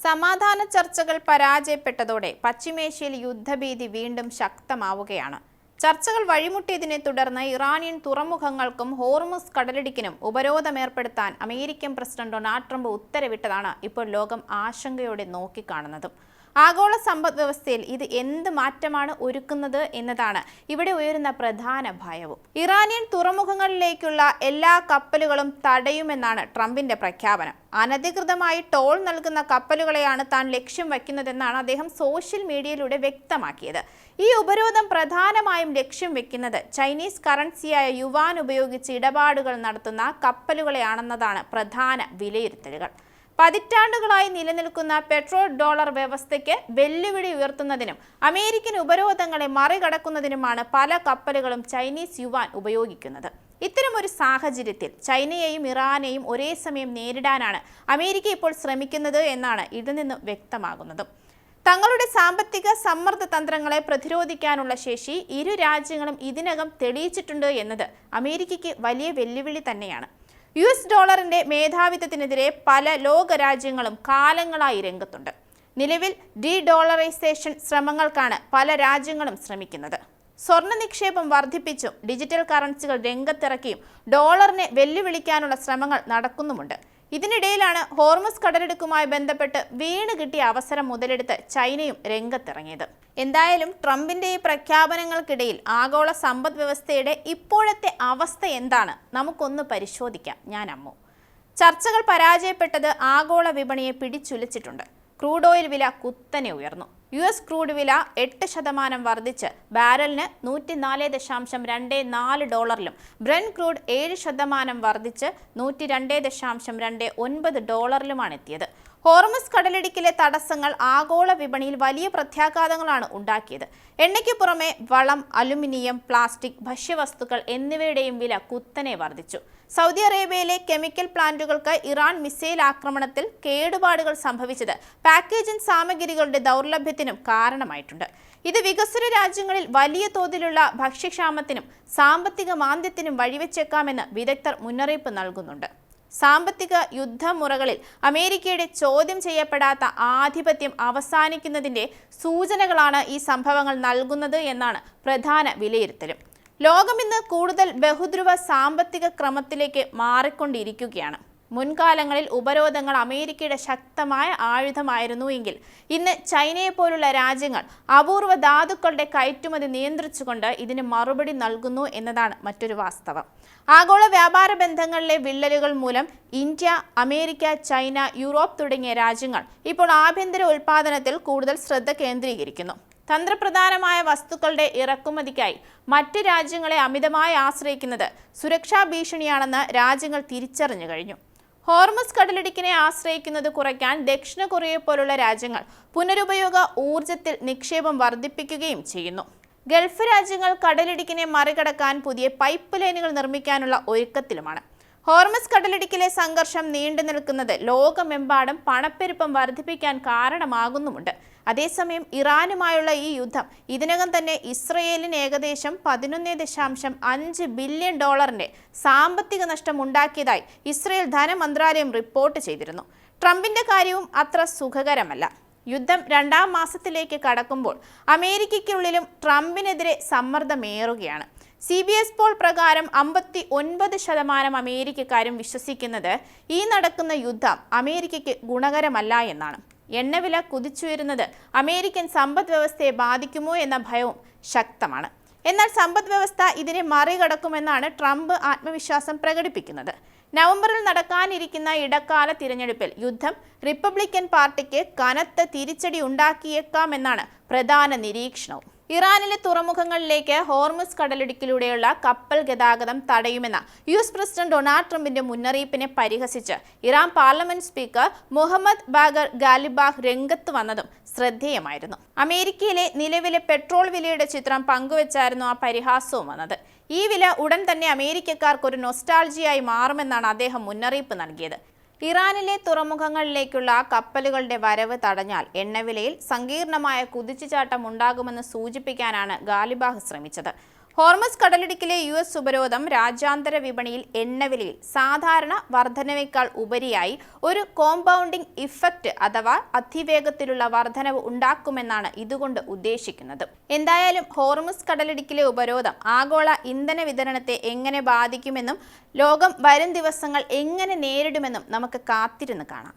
സമാധാന ചർച്ചകൾ പരാജയപ്പെട്ടതോടെ പശ്ചിമേഷ്യയിൽ യുദ്ധഭീതി വീണ്ടും ശക്തമാവുകയാണ്. ചർച്ചകൾ വഴിമുട്ടിയതിനെ തുടർന്ന് ഇറാനിയൻ തുറമുഖങ്ങൾക്കും ഹോർമുസ് കടലിടുക്കിനും ഉപരോധമേർപ്പെടുത്താൻ അമേരിക്കൻ പ്രസിഡന്റ് ഡൊണാൾഡ് ട്രംപ് ഉത്തരവിട്ടതാണ് ഇപ്പോൾ ലോകം ആശങ്കയോടെ നോക്കിക്കാണുന്നതും. ആഗോള സമ്പദ് വ്യവസ്ഥയിൽ ഇത് എന്ത് മാറ്റമാണ് ഒരുക്കുന്നത് എന്നതാണ് ഇവിടെ ഉയരുന്ന പ്രധാന ഭയവും. ഇറാനിയൻ തുറമുഖങ്ങളിലേക്കുള്ള എല്ലാ കപ്പലുകളും തടയുമെന്നാണ് ട്രംപിന്റെ പ്രഖ്യാപനം. അനധികൃതമായി ടോൾ നൽകുന്ന കപ്പലുകളെയാണ് താൻ ലക്ഷ്യം വയ്ക്കുന്നതെന്നാണ് അദ്ദേഹം സോഷ്യൽ മീഡിയയിലൂടെ വ്യക്തമാക്കിയത്. ഈ ഉപരോധം പ്രധാനമായും ലക്ഷ്യം വെക്കുന്നത് ചൈനീസ് കറൻസിയായ യുവാൻ ഉപയോഗിച്ച് ഇടപാടുകൾ നടത്തുന്ന കപ്പലുകളെയാണെന്നതാണ് പ്രധാന വിലയിരുത്തലുകൾ. പതിറ്റാണ്ടുകളായി നിലനിൽക്കുന്ന പെട്രോൾ ഡോളർ വ്യവസ്ഥയ്ക്ക് വെല്ലുവിളി ഉയർത്തുന്നതിനും അമേരിക്കൻ ഉപരോധങ്ങളെ മറികടക്കുന്നതിനുമാണ് പല കപ്പലുകളും ചൈനീസ് യുവാൻ ഉപയോഗിക്കുന്നത്. ഇത്തരമൊരു സാഹചര്യത്തിൽ ചൈനയെയും ഇറാനെയും ഒരേ സമയം നേരിടാനാണ് അമേരിക്ക ഇപ്പോൾ ശ്രമിക്കുന്നത് എന്നാണ് ഇതിൽ നിന്ന് വ്യക്തമാകുന്നത്. തങ്ങളുടെ സാമ്പത്തിക സമ്മർദ്ദ തന്ത്രങ്ങളെ പ്രതിരോധിക്കാനുള്ള ശേഷി ഇരു രാജ്യങ്ങളും ഇതിനകം തെളിയിച്ചിട്ടുണ്ട് എന്നത് അമേരിക്കയ്ക്ക് വലിയ വെല്ലുവിളി തന്നെയാണ്. US ഡോളറിന്റെ മേധാവിത്വത്തിനെതിരെ പല ലോകരാജ്യങ്ങളും കാലങ്ങളായി രംഗത്തുണ്ട്. നിലവിൽ ഡോളറൈസേഷൻ ശ്രമങ്ങൾക്കാണ് പല രാജ്യങ്ങളും ശ്രമിക്കുന്നത്. സ്വർണ്ണ നിക്ഷേപം വർദ്ധിപ്പിച്ചും ഡിജിറ്റൽ കറൻസികൾ രംഗത്തിറക്കിയും ഡോളറിനെ വെല്ലുവിളിക്കാനുള്ള ശ്രമങ്ങൾ നടക്കുന്നുമുണ്ട്. ഇതിനിടയിലാണ് ഹോർമുസ് കടലിടുക്കുമായി ബന്ധപ്പെട്ട് വീണ് കിട്ടിയ അവസരം മുതലെടുത്ത് ചൈനയും രംഗത്തിറങ്ങിയത്. എന്തായാലും ട്രംപിന്റെ ഈ പ്രഖ്യാപനങ്ങൾക്കിടയിൽ ആഗോള സമ്പദ് വ്യവസ്ഥയുടെ ഇപ്പോഴത്തെ അവസ്ഥ എന്താണ് നമുക്കൊന്ന് പരിശോധിക്കാം. ഞാൻ അമ്മു. ചർച്ചകൾ പരാജയപ്പെട്ടത് ആഗോള വിപണിയെ പിടിച്ചുലച്ചിട്ടുണ്ട്. ക്രൂഡ് ഓയിൽ വില കുത്തനെ ഉയർന്നു. US ക്രൂഡ് വില 8% വർദ്ധിച്ച് ബാരലിന് $104.24 ബ്രെന്റ് ക്രൂഡ് 7% വർദ്ധിച്ച് $102.29 എത്തിയത്. ഹോർമുസ് കടലിടുക്കിലെ തടസ്സങ്ങൾ ആഗോള വിപണിയിൽ വലിയ പ്രത്യാഘാതങ്ങളാണ് ഉണ്ടാക്കിയത്. എണ്ണയ്ക്ക് പുറമെ വളം, അലുമിനിയം, പ്ലാസ്റ്റിക്, ഭക്ഷ്യവസ്തുക്കൾ എന്നിവയുടെയും വില കുത്തനെ വർദ്ധിച്ചു. സൗദി അറേബ്യയിലെ കെമിക്കൽ പ്ലാന്റുകൾക്ക് ഇറാൻ മിസൈൽ ആക്രമണത്തിൽ കേടുപാടുകൾ സംഭവിച്ചത് പാക്കേജിംഗ് സാമഗ്രികളുടെ ദൗർലഭ്യത്തിനും കാരണമായിട്ടുണ്ട്. ഇത് വികസ്വര രാജ്യങ്ങളിൽ വലിയ തോതിലുള്ള ഭക്ഷ്യക്ഷാമത്തിനും സാമ്പത്തിക മാന്ദ്യത്തിനും വഴിവെച്ചേക്കാമെന്ന് വിദഗ്ധർ മുന്നറിയിപ്പ് നൽകുന്നുണ്ട്. സാമ്പത്തിക യുദ്ധമുറകളിൽ അമേരിക്കയുടെ ചോദ്യം ചെയ്യപ്പെടാത്ത ആധിപത്യം അവസാനിക്കുന്നതിന്റെ സൂചനകളാണ് ഈ സംഭവങ്ങൾ നൽകുന്നത് എന്നാണ് പ്രധാന വിലയിരുത്തലും. ലോകം ഇന്ന് കൂടുതൽ ബഹുധ്രുവ സാമ്പത്തിക ക്രമത്തിലേക്ക് മാറിക്കൊണ്ടിരിക്കുകയാണ്. മുൻകാലങ്ങളിൽ ഉപരോധങ്ങൾ അമേരിക്കയുടെ ശക്തമായ ആയുധമായിരുന്നു എങ്കിൽ ഇന്ന് ചൈനയെ പോലുള്ള രാജ്യങ്ങൾ അപൂർവ ധാതുക്കളുടെ കയറ്റുമതി നിയന്ത്രിച്ചുകൊണ്ട് ഇതിന് മറുപടി നൽകുന്നു എന്നതാണ് മറ്റൊരു വാസ്തവം. ആഗോള വ്യാപാര ബന്ധങ്ങളിലെ വിള്ളലുകൾ മൂലം ഇന്ത്യ, അമേരിക്ക, ചൈന, യൂറോപ്പ് തുടങ്ങിയ രാജ്യങ്ങൾ ഇപ്പോൾ ആഭ്യന്തര ഉൽപ്പാദനത്തിൽ കൂടുതൽ ശ്രദ്ധ കേന്ദ്രീകരിക്കുന്നു. തന്ത്രപ്രധാനമായ വസ്തുക്കളുടെ ഇറക്കുമതിക്കായി മറ്റ് രാജ്യങ്ങളെ അമിതമായി ആശ്രയിക്കുന്നത് സുരക്ഷാ ഭീഷണിയാണെന്ന് രാജ്യങ്ങൾ തിരിച്ചറിഞ്ഞു കഴിഞ്ഞു. ഹോർമുസ് കടലിടുക്കിനെ ആശ്രയിക്കുന്നത് കുറയ്ക്കാൻ ദക്ഷിണ കൊറിയയെ പോലുള്ള രാജ്യങ്ങൾ പുനരുപയോഗ ഊർജത്തിൽ നിക്ഷേപം വർദ്ധിപ്പിക്കുകയും ചെയ്യുന്നു. ഗൾഫ് രാജ്യങ്ങൾ കടലിടുക്കിനെ മറികടക്കാൻ പുതിയ പൈപ്പ് ലൈനുകൾ നിർമ്മിക്കാനുള്ള ഒരുക്കത്തിലുമാണ്. ഹോർമുസ് കടലിടുക്കിലെ സംഘർഷം നീണ്ടു നിൽക്കുന്നത് ലോകമെമ്പാടും പണപ്പെരുപ്പം വർദ്ധിപ്പിക്കാൻ കാരണമാകുന്നുമുണ്ട്. അതേസമയം ഇറാനുമായുള്ള ഈ യുദ്ധം ഇതിനകം തന്നെ ഇസ്രയേലിന് ഏകദേശം $11.5 ബില്യൺ സാമ്പത്തിക നഷ്ടം ഉണ്ടാക്കിയതായി ഇസ്രയേൽ ധനമന്ത്രാലയം റിപ്പോർട്ട് ചെയ്തിരുന്നു. ട്രംപിന്റെ കാര്യവും അത്ര സുഖകരമല്ല. യുദ്ധം 2ാം മാസത്തിലേക്ക് കടക്കുമ്പോൾ അമേരിക്കയ്ക്കുള്ളിലും ട്രംപിനെതിരെ സമ്മർദ്ദമേറുകയാണ്. CBS പോൾ പ്രകാരം 59% അമേരിക്കക്കാരും വിശ്വസിക്കുന്നത് ഈ നടക്കുന്ന യുദ്ധം അമേരിക്കയ്ക്ക് ഗുണകരമല്ല എന്നാണ്. എണ്ണവില കുതിച്ചുയരുന്നത് അമേരിക്കൻ സമ്പദ് വ്യവസ്ഥയെ ബാധിക്കുമോ എന്ന ഭയവും ശക്തമാണ്. എന്നാൽ സമ്പദ് വ്യവസ്ഥ ഇതിനെ മറികടക്കുമെന്നാണ് ട്രംപ് ആത്മവിശ്വാസം പ്രകടിപ്പിക്കുന്നത്. നവംബറിൽ നടക്കാനിരിക്കുന്ന ഇടക്കാല തിരഞ്ഞെടുപ്പിൽ യുദ്ധം റിപ്പബ്ലിക്കൻ പാർട്ടിക്ക് കനത്ത തിരിച്ചടി ഉണ്ടാക്കിയേക്കാമെന്നാണ് പ്രധാന നിരീക്ഷണവും. ഇറാനിലെ തുറമുഖങ്ങളിലേക്ക് ഹോർമുസ് കടലിടുക്കിലൂടെയുള്ള കപ്പൽ ഗതാഗതം തടയുമെന്ന US പ്രസിഡന്റ് ഡൊണാൾഡ് ട്രംപിന്റെ മുന്നറിയിപ്പിനെ പരിഹസിച്ച് Iran parliament speaker Mohammad Bagher Ghalibaf രംഗത്ത് വന്നതും ശ്രദ്ധേയമായിരുന്നു. അമേരിക്കയിലെ നിലവിലെ പെട്രോൾ വിലയുടെ ചിത്രം പങ്കുവച്ചായിരുന്നു ആ പരിഹാസവും വന്നത്. ഈ വില ഉടൻ തന്നെ അമേരിക്കക്കാർക്ക് ഒരു നൊസ്റ്റാൾജിയായി മാറുമെന്നാണ് അദ്ദേഹം മുന്നറിയിപ്പ് നൽകിയത്. ഇറാനിലെ തുറമുഖങ്ങളിലേക്കുള്ള കപ്പലുകളുടെ വരവ് തടഞ്ഞാൽ എണ്ണവിലയിൽ സങ്കീർണമായ കുതിച്ചുചാട്ടം ഉണ്ടാകുമെന്ന് സൂചിപ്പിക്കാനാണ് ഗാലിബാഫ് ശ്രമിച്ചത്. ഹോർമസ് കടലിടുക്കിലെ US ഉപരോധം രാജ്യാന്തര വിപണിയിൽ എണ്ണവിലയിൽ സാധാരണ വർധനവേക്കാൾ ഉപരിയായി ഒരു കോമ്പൗണ്ടിംഗ് ഇഫക്റ്റ് അഥവാ അതിവേഗത്തിലുള്ള വർധനവ് ഉണ്ടാക്കുമെന്നാണ് ഇതുകൊണ്ട് ഉദ്ദേശിക്കുന്നത്. എന്തായാലും ഹോർമസ് കടലിടുക്കിലെ ഉപരോധം ആഗോള ഇന്ധന വിതരണത്തെ എങ്ങനെ ബാധിക്കുമെന്നും ലോകം വരും ദിവസങ്ങൾ എങ്ങനെ നേരിടുമെന്നും നമുക്ക് കാത്തിരുന്ന് കാണാം.